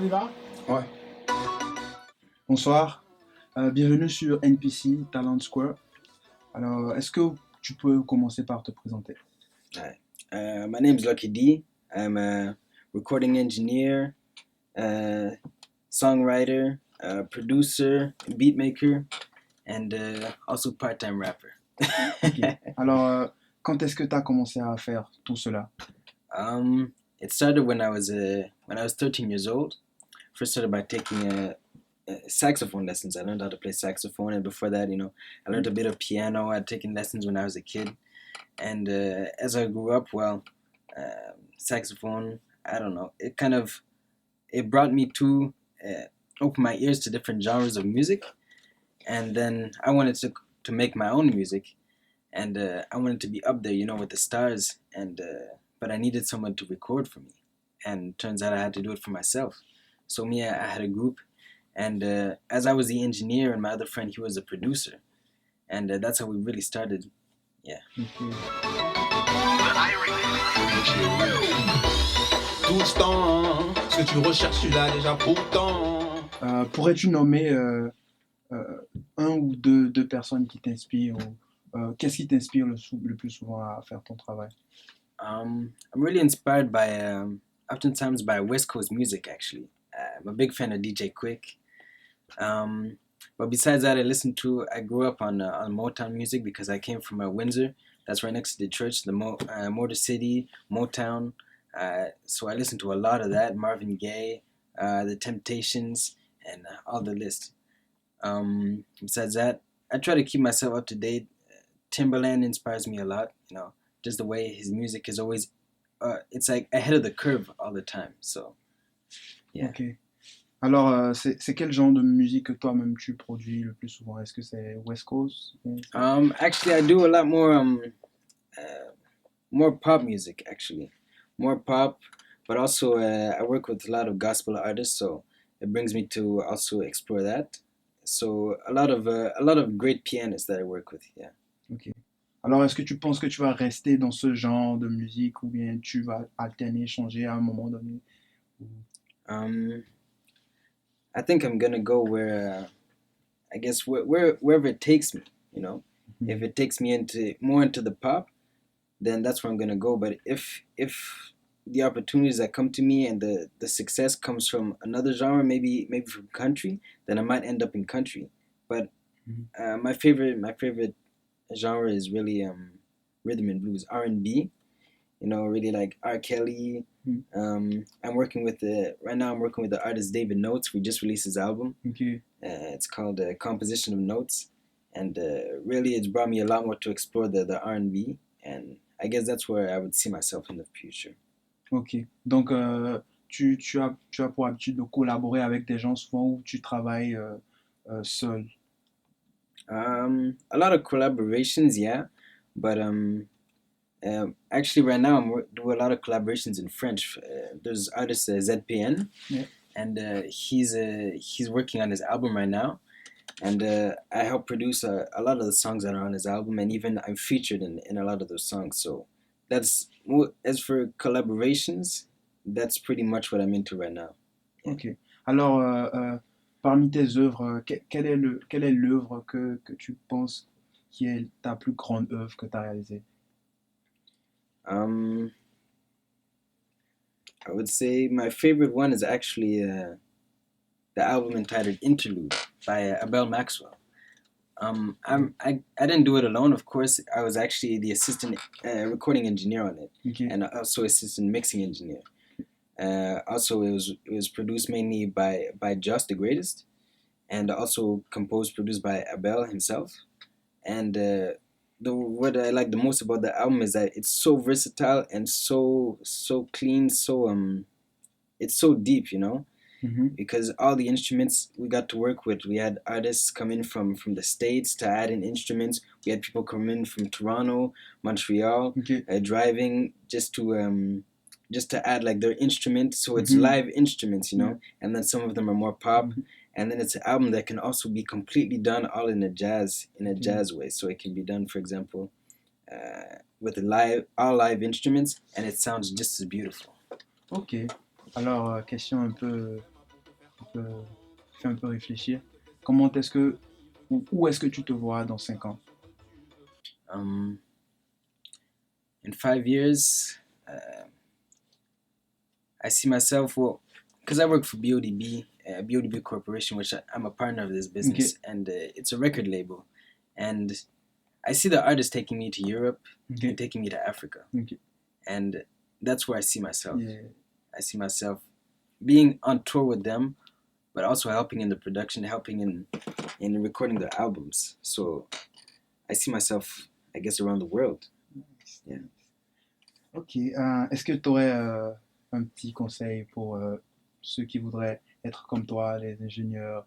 On y va? Ouais. Bonsoir, bienvenue sur NPC Talent Square. Alors, est-ce que tu peux commencer par te présenter? Hi. My name's Lucky D. I'm a recording engineer, songwriter, producer, beat maker, and also part-time rapper. Ok. Alors, quand est-ce que tu as commencé à faire tout cela? It started when I was 13 years old. First started by taking saxophone lessons. I learned how to play saxophone, and before that, I learned a bit of piano. I'd taken lessons when I was a kid, and as I grew up, saxophone. I don't know. It brought me to open my ears to different genres of music, and then I wanted to make my own music, and I wanted to be up there, with the stars, and but I needed someone to record for me, and turns out I had to do it for myself. So I had a group, and as I was the engineer, and my other friend, he was a producer, and that's how we really started. Yeah. Ok. Tout le temps, ce que tu recherches, tu l'as déjà pourtant. Pourrais-tu nommer un ou deux personnes qui t'inspirent ou qu'est-ce qui t'inspire le plus souvent à faire ton travail? I'm really inspired by oftentimes by West Coast music. Actually, I'm a big fan of DJ Quick. But besides that, I grew up on Motown music because I came from Windsor. That's right next to Detroit, the Motor City, Motown. So I listened to a lot of that, Marvin Gaye, The Temptations, and all the list. Besides that, I try to keep myself up to date. Timberland inspires me a lot, just the way his music is always, it's like ahead of the curve all the time. So, yeah. Ok. Alors, c'est quel genre de musique que toi-même tu produis le plus souvent? Est-ce que c'est West Coast? Actually, I do a lot more pop music. Actually, more pop, but also I work with a lot of gospel artists, so it brings me to also explore that. So a lot of great pianists that I work with. Yeah. Ok. Alors, est-ce que tu penses que tu vas rester dans ce genre de musique ou bien tu vas alterner, changer à un moment donné? Um, I think I'm gonna go I guess wherever it takes me. If it takes me into the pop, then that's where I'm gonna go. But if the opportunities that come to me and the success comes from another genre, maybe from country, then I might end up in country. But my favorite genre is really rhythm and blues, R&B. Really like R. Kelly. I'm working with right now. I'm working with the artist David Notes. We just released his album. Ok. It's called Composition of Notes, and really, it's brought me a lot more to explore the R&B, and I guess that's where I would see myself in the future. Ok. Donc, tu as pour habitude de collaborer avec des gens souvent ou tu travailles seul? A lot of collaborations, yeah, but actually, right now I'm doing a lot of collaborations in French. There's artist ZPN, Yeah. and he's working on his album right now, and I help produce a lot of the songs that are on his album, and even I'm featured in a lot of those songs. So as for collaborations, that's pretty much what I'm into right now. Yeah. Ok. Alors, parmi tes œuvres, quelle est l'œuvre que tu penses qui est ta plus grande œuvre que tu as réalisée? I would say my favorite one is actually the album entitled Interlude by Abel Maxwell. I didn't do it alone, of course. I was actually the assistant recording engineer on it, Ok. and also assistant mixing engineer. Also, it was produced mainly by Just the Greatest, and also composed produced by Abel himself. And what I like the most about the album is that it's so versatile and so clean, it's so deep, Mhm. because all the instruments we got to work with, we had artists come in from the States to add in instruments. We had people come in from Toronto, Montreal, Ok. driving just to add like their instruments. So it's Mhm. live instruments, Yeah. and then some of them are more pop. Mhm. And then it's an album that can also be completely done all in a jazz way. So it can be done, for example, with all live instruments, and it sounds just as beautiful. Ok. Alors, question un peu fait un peu réfléchir. Comment est-ce que, où est-ce que tu te vois dans 5 ans? In 5 years, I see myself, well, because I work for BODB Corporation, which I'm a partner of this business, and it's a record label. And I see the artists taking me to Europe and taking me to Africa. And that's where I see myself. Yeah. I see myself being on tour with them, but also helping in the production, helping in recording the albums. So I see myself, I guess, around the world. Yeah. Ok. Est-ce que tu aurais un petit conseil pour ceux qui voudraient être comme toi, les ingénieurs,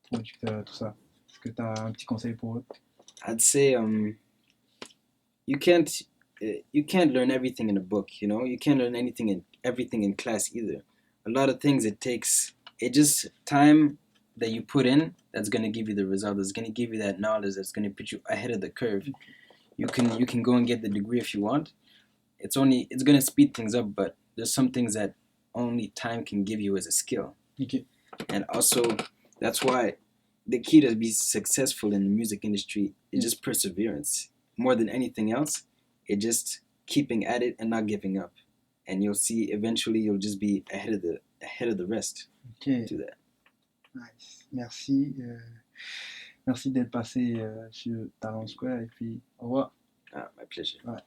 producteurs, tout ça? Est-ce que tu as un petit conseil pour eux? I'd say you can't learn everything in a book, you know. You can't learn everything in class either. A lot of things it just time that you put in that's gonna give you the result. That's gonna give you that knowledge. That's gonna put you ahead of the curve. You can go and get the degree if you want. It's gonna speed things up, but there's some things that only time can give you as a skill. Okay. And also, that's why the key to be successful in the music industry is just perseverance. More than anything else, it just keeping at it and not giving up. And you'll see eventually you'll just be ahead of the rest. Okay. To that. Nice. Merci. Merci d'être passé sur Talent Square et puis au revoir. My pleasure. Ouais.